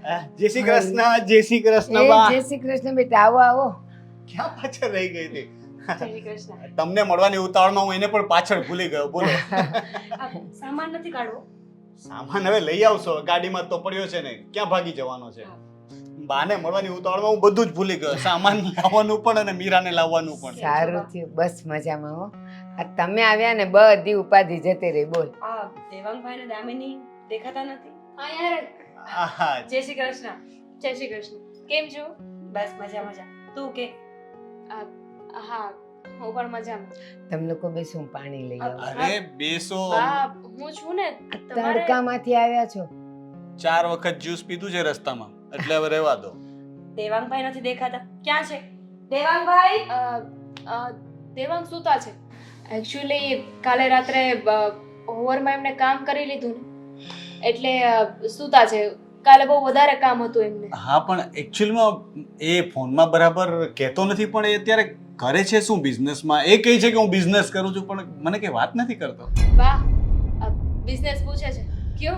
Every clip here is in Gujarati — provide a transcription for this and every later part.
જય શ્રી કૃષ્ણ, જય શ્રી કૃષ્ણ એ બા. જય શ્રી કૃષ્ણ બેટા, આવો આવો. ક્યાં પાછળ રહી ગઈ હતી? જય શ્રી કૃષ્ણ. તમને મળવાની ઉતાવળમાં હું એને પણ પાછળ ભૂલી ગયો. બોલો. આ સામાન નથી કાઢવો. સામાન હવે લઈ આવશો, ગાડીમાં તો પડ્યો છે ને, ક્યાં ભાગી જવાનો છે? બાને મળવાની ઉતાવળમાં હું બધું જ ભૂલી ગયો, સામાન લાવવાનું પણ અને મીરાને લાવવાનું પણ. સારું થયું, બસ મજામાં હો. આ તમે આવ્યા ને બધી ઉપાધિ જતી રહી. બોલ. આ દેવાંગભાઈ ને દામિની દેખાતા નથી. હા યાર, આહા, જય શ્રી કૃષ્ણ. જય શ્રી કૃષ્ણ. કેમ છો? બસ મજા મજા. તું કે? હા, હું પણ મજામાં. તમે લોકો બેસો, હું પાણી લઈ આવું. અરે બેસો. હા, હું છું ને. તમારે તડકામાંથી આવ્યા છો? 4 વખત જ્યુસ પીધું છે રસ્તામાં, એટલે હવે રહેવા દો. દેવાંગભાઈ નથી દેખાતા. ક્યાં છે દેવાંગભાઈ? દેવાંગ સૂતા છે. એકચ્યુઅલી કાલે રાત્રે ઓવરમાં એમને કામ કરી લીધું ને, એટલે સૂતા છે. કાલે બહુ વધારે કામ હતું એમને. હા, પણ એકચ્યુઅલમાં એ ફોનમાં બરાબર કહેતો નથી, પણ એ અત્યારે કરે છે શું બિઝનેસમાં? એ કહે છે કે હું બિઝનેસ કરું છું, પણ મને કે વાત નથી કરતો. વાહ, બિઝનેસ પૂછે છે. કયો?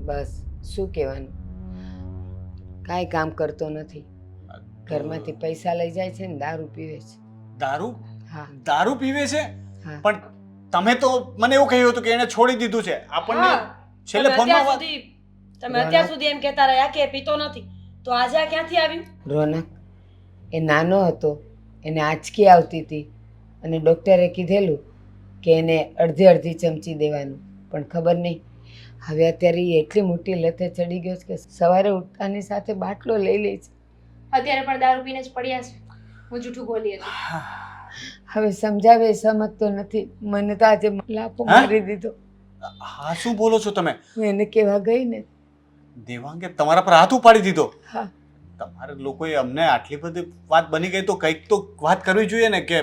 બસ શું કહેવાનું, કાંઈ કામ કરતો નથી. ઘરમાંથી પૈસા લઈ જાય છે ને દારૂ પીવે છે. દારૂ? હા દારૂ પીવે છે? હા. પણ તમે તો મને એવું કહ્યું હતું કે એને છોડી દીધું છે. આપણને હા, છેલ્લે તમે ફોનમાં અત્યાર વાત. સુધી તમે અત્યાર સુધી એમ કહેતા રહ્યા કે એ પીતો નથી, તો આજે આ ક્યાંથી આવ્યું? રોનક, એ નાનો હતો, એને આંચકી આવતી હતી અને ડૉક્ટરે કીધેલું કે એને અડધી અડધી ચમચી દેવાનું, પણ ખબર નહીં હવે અત્યારે એ એટલી મોટી લતે ચડી ગયો છે કે સવારે ઉઠતાની સાથે બાટલો લઈ લે છે. અત્યારે પણ દારૂ પીને જ પડ્યા છે. હું જૂઠું બોલી હતી. હવે સમજાવે એ સમજતો નથી. મને તો આજે લાફો હા? મારી દીધો. હા, શું બોલો છો તમે? હું એને કહેવા ગઈ ને. દેવાંગે તમારા પર હાથ ઉપાડી દીધો? હા, તમારે લોકોએ અમને આટલી બધી વાત બની ગઈ તો કંઈક તો વાત કરવી જોઈએ ને કે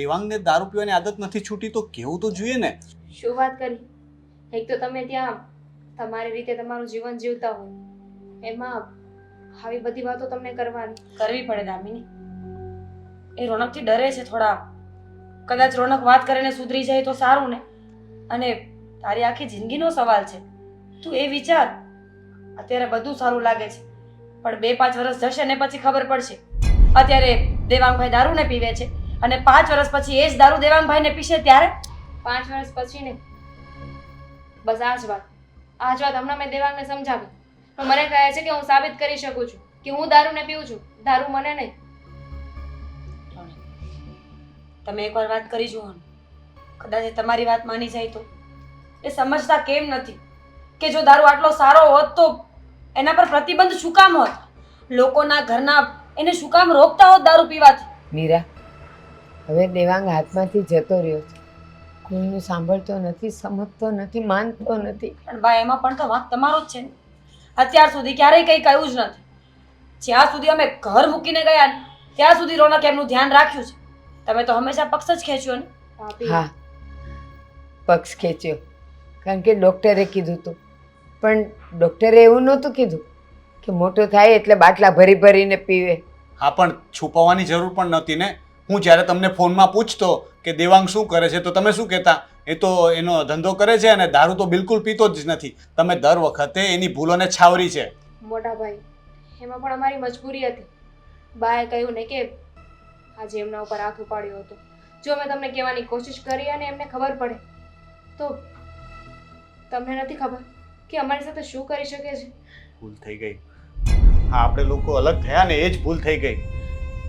દેવાંગને દારૂ પીવાની આદત નથી છૂટી, તો કેવું તો જોઈએ ને. શું વાત કરી? એક તો તમે ત્યાં તમારી રીતે તમારું જીવન જીવતા હોય, એમાં આવી બધી વાતો તમને કરવાની. કરવી પડે દામિની. એ રોનકથી ડરે છે થોડા. કદાચ રોનક વાત કરીને સુધરી જાય તો સારું ને. અને તારી આખી જિંદગીનો સવાલ છે. તું એ વિચાર. અત્યારે બધું સારું લાગે છે, પણ 2-5 વર્ષ જશે ને પછી ખબર પડશે. અત્યારે દેવાંગભાઈ દારૂ ને પીવે છે અને 5 વર્ષ પછી એ જ દારૂ દેવાંગભાઈ ને પીશે ત્યારે 5 વર્ષ પછી ને, બસ આ જ વાત હમણાં મેં દેવાંગને સમજાવી. પણ મને કહે છે કે હું સાબિત કરી શકું છું કે હું દારૂને પીઉં છું, દારૂ મને નહીં. તમે એકવાર વાત કરી જુઓ. કદાચ એ તમારી વાત માની જાય તો. એ સમજતા કેમ નથી કે જો દારૂ આટલો સારો હોત તો એના પર પ્રતિબંધ શું કામ હોત? લોકોના ઘરના એને શું કામ રોકતા હોત દારૂ પીવાથી? મીરા, હવે દેવાંગ હાથમાંથી જતો રહ્યો છે. કોઈનું સાંભળતો નથી, સમજતો નથી, માનતો નથી. પણ બા, એમાં પણ તો વાંક તમારો જ છે ને. અત્યાર સુધી ક્યારેય કંઈ કહ્યું જ નથી. જ્યાં સુધી અમે ઘર મૂકીને ગયા ને ત્યાં સુધી રોનક એમનું ધ્યાન રાખ્યું છે. તમે તો હંમેશા પક્ષ જ ખેંચ્યો ને. ભાભી, હા, પક્ષ ખેંચ્યો, કારણ કે ડૉક્ટરે કીધું હતું. પણ ડૉક્ટરે એવું નહોતું કીધું કે મોટો થાય એટલે બાટલા ભરી ભરીને પીવે. હા, પણ છુપાવવાની જરૂર પણ નહોતી ને. હું જ્યારે તમને ફોનમાં પૂછતો કે દેવાંગ શું કરે છે તો તમે શું કહેતા? એ તો એનો ધંધો કરે છે અને દારૂ તો બિલકુલ પીતો જ નથી. તમે દર વખતે એની ભૂલોને છાવરી છે. મોટા ભાઈ, એમાં પણ અમારી મજબૂરી હતી. બાએ કહ્યું ને કે આજે એમના ઉપર હાથ ઉપાડ્યો હતો. જો મેં તમને કહેવાની કોશિશ કરી અને એમને ખબર પડે તો તમને નથી ખબર કે અમારી સાથે શું કરી શકે છે. ભૂલ થઈ ગઈ. હા, આપણે લોકો અલગ થયા ને એ જ ભૂલ થઈ ગઈ.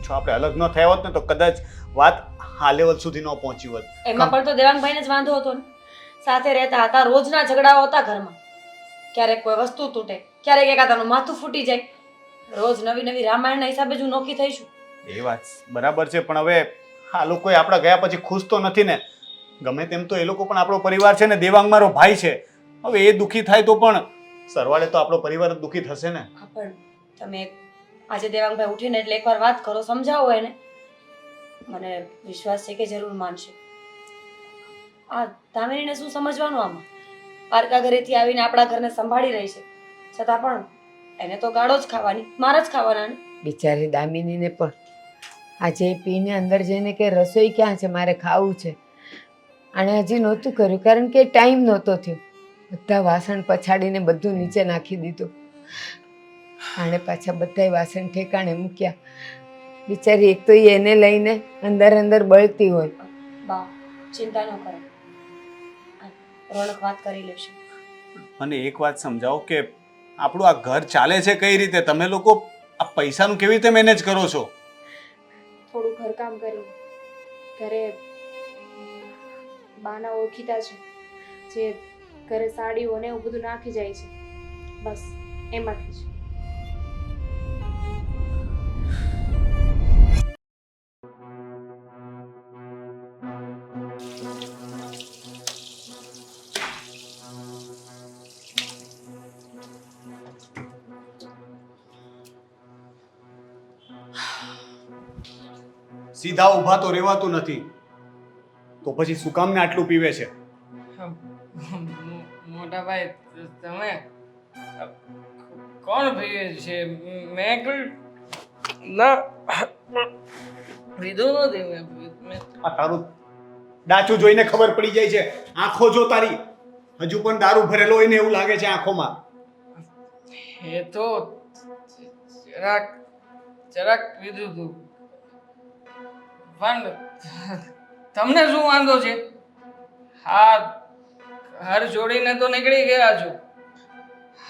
જો આપણે અલગ ન થયા હોત ને તો કદાચ વાત આ લેવલ સુધી ન પહોંચી હોત. એમાં પણ તો દેવાંગભાઈને જ વાંધો હતો ને. સાથે રહેતા હતા, રોજના ઝઘડાઓ હતા ઘરમાં. ક્યારેક કોઈ વસ્તુ તૂટે, ક્યારેક એકાદાનું માથું ફૂટી જાય. રોજ નવી નવી રામાયણના હિસાબે જ હું નોખી થઈશું. એ વાત બરાબર છે, પણ હવે આ લોકોએ આપણા ગયા પછી ખુશ તો નથી ને. ગમે તેમ તો એ લોકો પણ આપણો પરિવાર છે ને. દેવાંગ મારો ભાઈ છે. હવે એ દુઃખી થાય તો પણ સરવાળે તો આપણો પરિવાર જ દુઃખી થશે ને. હા, પણ તમે આજે દેવાંગભાઈ ઉઠીને એટલે એકવાર વાત કરો, સમજાવો એને. મને વિશ્વાસ છે કે જરૂર માનશે. આ દામિનીને શું સમજવાનું આમાં? પારકા ઘરેથી આવીને આપણા ઘરને સંભાળી રહી છે, છતાં પણ એને તો ગાળો જ ખાવાની, માર જ ખાવાના ને. બિચારી દામિનીને પણ આજે પીને અંદર જઈને કે રસોઈ ક્યાં છે, મારે ખાવું છે. આણે હજી નહોતું કર્યું કારણ કે ટાઈમ નહોતો થયો. બધા વાસણ પછાડીને બધું નીચે નાખી દીધું. આણે પાછા બધાય વાસણ ઠેકાણે મૂક્યા. બિચારી એક તો ઈ એને લઈને અંદર અંદર બળતી હોય. બા ચિંતા ન કરો, રોનક વાત કરી લેશે. મને એક વાત સમજાવો કે આપણું આ ઘર ચાલે છે કઈ રીતે? તમે લોકો આ પૈસાનું કેવી રીતે મેનેજ કરો છો? થોડું ઘરકામ કર્યું. ઘરે બાના ઓળખીતા છે જે ઘરે સાડીઓ ને એવું બધું નાખી જાય છે, બસ એમાંથી જ. સીધા ઊભા તો રહેવાતું નથી, તો પછી શું કામ ને આટલું પીવે છે? મોટા ભાઈ તમે કોણ પીવે છે? મેં કોઈ પીધું નથી. આ તારું ડાચું જોઈને ખબર પડી જાય છે. આંખો જો તારી હજુ પણ દારૂ ભરેલો હોય ને એવું લાગે છે આંખોમાં. એ તો જરાક જરાક પીધું હતું, પણ તમને શું વાંધો છે? હા, ઘર છોડીને તો નીકળી ગયા છો,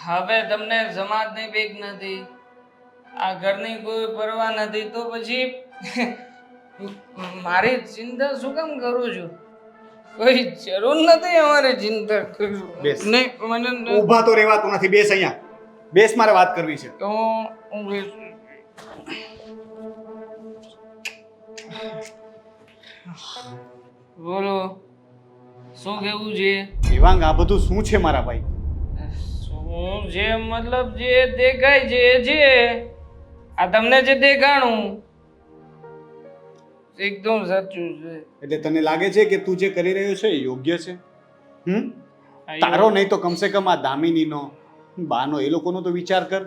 હવે તમને સમાજની બીક નથી, આ ઘરની કોઈ પરવા નથી, તો પછી મારી ચિંતા શું કામ કરું છું? કોઈ જરૂર નથી અમારે ચિંતા કરવું. બેસ. નહીં, મને ઊભા તો રહેવાતું નથી. બેસ અહીંયા બેસ, મારે વાત કરવી છે. તો હું બેસું. બોલો, શું કેવું છે? દેવાંગ, આ બધું શું છે મારા ભાઈ? શું છે મતલબ જે દેખાય છે એ છે. આ તમને જે દેખાણું એકદમ સાચું છે. એટલે તને લાગે છે કે તું જે કરી રહ્યો છે એ યોગ્ય છે? તારો નહીં તો કમસે કમ આ દામિનીનો, બાનો, એ લોકોનો તો વિચાર કર.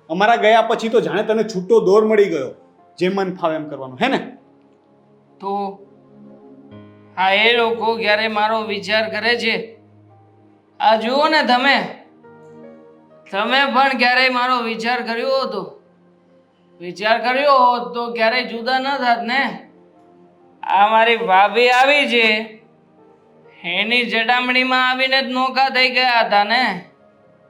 અમારા ગયા પછી તો જાણે તને છૂટો દોર મળી ગયો, જે મન ફાવે એમ કરવાનું, હે ને? તો હા, એ લોકો ક્યારે મારો વિચાર કરે છે? આ જુઓ ને, તમે પણ ક્યારેય મારો વિચાર કર્યો હતો? વિચાર કર્યો હોત તો ક્યારેય જુદા ન થાત ને. આ મારી ભાભી આવી છે, એની જડામણીમાં આવીને જ નોખા થઈ ગયા હતા ને.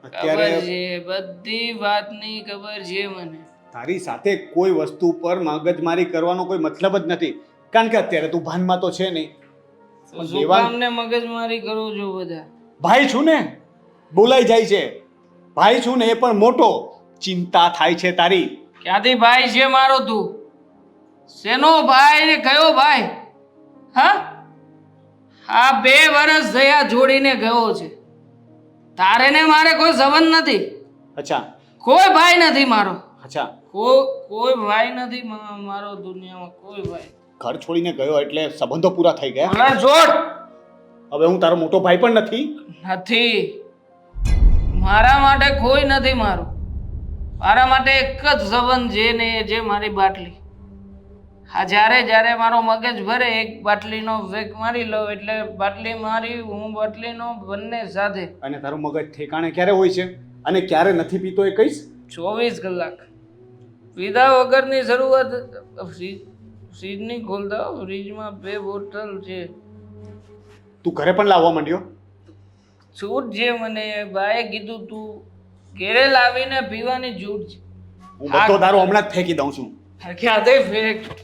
ખબર છે, બધી વાતની ખબર છે મને. તારી સાથે કોઈ વસ્તુ પર મગજમારી કરવાનો કોઈ મતલબ જ નથી, કારણ કે અત્યારે તું ભાનમાં તો છે નહીં. શું કામને મગજમારી કરો છો બધા? ભાઈ છું ને, બોલાઈ જાય છે. ભાઈ છું ને, એ પણ મોટો. ચિંતા થાય છે તારી. ક્યાંથી ભાઈ છે મારો તું? શેનો ભાઈ ને કયો ભાઈ? હા, આ 2 વર્ષ થયા જોડીને ગયો છે. તારે ને મારે કોઈ સંબંધ નથી. અચ્છા કોઈ ભાઈ નથી મારો. અચ્છા, કોઈ ભાઈ નથી મારો દુનિયામાં, કોઈ ભાઈ. ઘર છોડીને ગયો એટલે સંબંધો પૂરા થઈ ગયા? ભલા છોડ. હવે હું તારો મોટો ભાઈ પણ નથી. મારા માટે કોઈ નથી મારું. મારા માટે એક જ સંબંધ છે ને, એ છે મારી બાટલી. હા, જ્યારે મારો મગજ ભરે એક બાટલીનો વેક મારી લો એટલે બાટલી મારી, હું બાટલીનો, બંને સાથે. અને તારું મગજ ઠેકાણે ક્યારે હોય છે અને ક્યારે નથી પીતો એ કહીશ? 24 કલાક પીધા વગરની શરૂઆત. ફ્રીજ નહીં ખોલતા, ફ્રીજમાં 2 બોટલ છે. તું ઘરે પણ લાવવા માંડ્યો? છૂટ છે મને, બાએ કીધું તું ઘેરે લાવીને પીવાની છૂટ છે. હું બધો દારૂ હમણાં જ ફેંકી દઉં છું. ક્યાંથી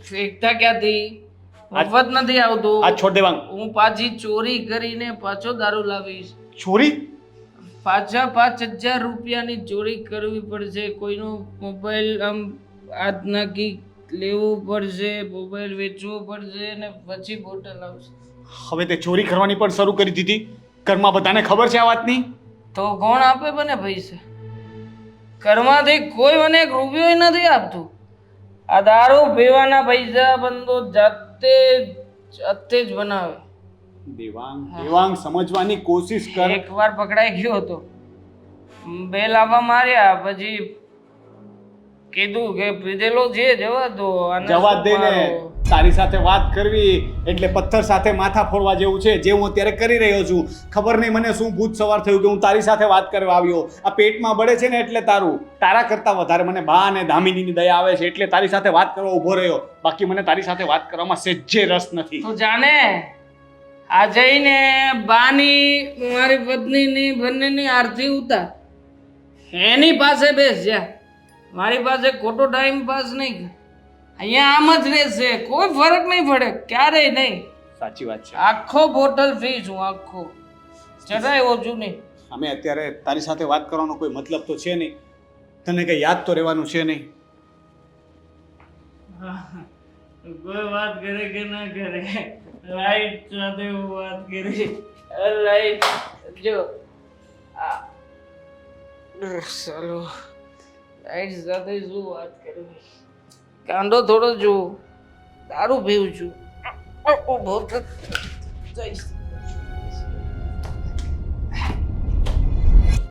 ફેંકતા ક્યાંથી? મફત નથી આવતું. આ છોડ દેવાંગ. હું પાછી ચોરી કરીને પાછો દારૂ લાવીશ. ચોરી? પાછા 5000 રૂપિયાની ચોરી કરવી પડશે. કોઈનો મોબાઈલ આમ હાથ નાખી લેવું પડશે, મોબાઈલ વેચવો પડશે અને પછી બોટલ આવશે. હવે તે ચોરી કરવાની પણ શરૂ કરી દીધી? ઘરમાં બધાને ખબર છે આ વાતની? તો કોણ આપે મને પૈસા? ઘરમાંથી કોઈ મને 1 રૂપિયો નથી આપતું. આ દારૂ પીવાના પૈસા બંધો જાતે જ બનાવે. દેવાંગ સમજવાની કોશિશ કર. એકવાર પકડાઈ ગયો હતો, 2 લાફા માર્યા, પછી કીધું કે પીધેલો છે, જવા દો. જવા દે ને. તારી સાથે વાત કરવી એટલે પથ્થર સાથે માથા ફોડવા જેવું છે, જે હું અત્યારે કરી રહ્યો છું. ખબર નહીં મને શું ભૂત સવાર થયું કે હું તારી સાથે વાત કરવા આવ્યો. આ પેટમાં બળે છે ને એટલે તારા કરતાં વધારે મને બા અને દામિનીની દયા આવે છે એટલે તારી સાથે વાત કરવા ઊભો રહ્યો. બાકી મને તારી સાથે વાત કરવામાં સહેજે રસ નથી. તું જાણે આ જઈને બાની મારી પત્નીની બંનેની આરતી ઉતાર, એની પાસે બેસ જા. મારી પાસે ખોટો ટાઈમ પાસ નહીં કર. અહીંયા આમ જ રહેશે, કોઈ ફરક નહીં પડે, ક્યારેય નહીં. સાચી વાત છે. આખો બોટલ ફી છું, આખો, જરાય ઓછું નહીં. અમે અત્યારે તારી સાથે વાત કરવાનો કોઈ મતલબ તો છે નહીં. તને કંઈ યાદ તો રહેવાનું છે નહીં. કોઈ વાત કરે કે ના કરે, લાઈટ સાથે વાત કરી. લાઈટ જો ચાલો, લાઈટ સાથે શું વાત કરવી? કાંડો થોડો જો, દારૂ પીવું છું. બહુ જઈશ.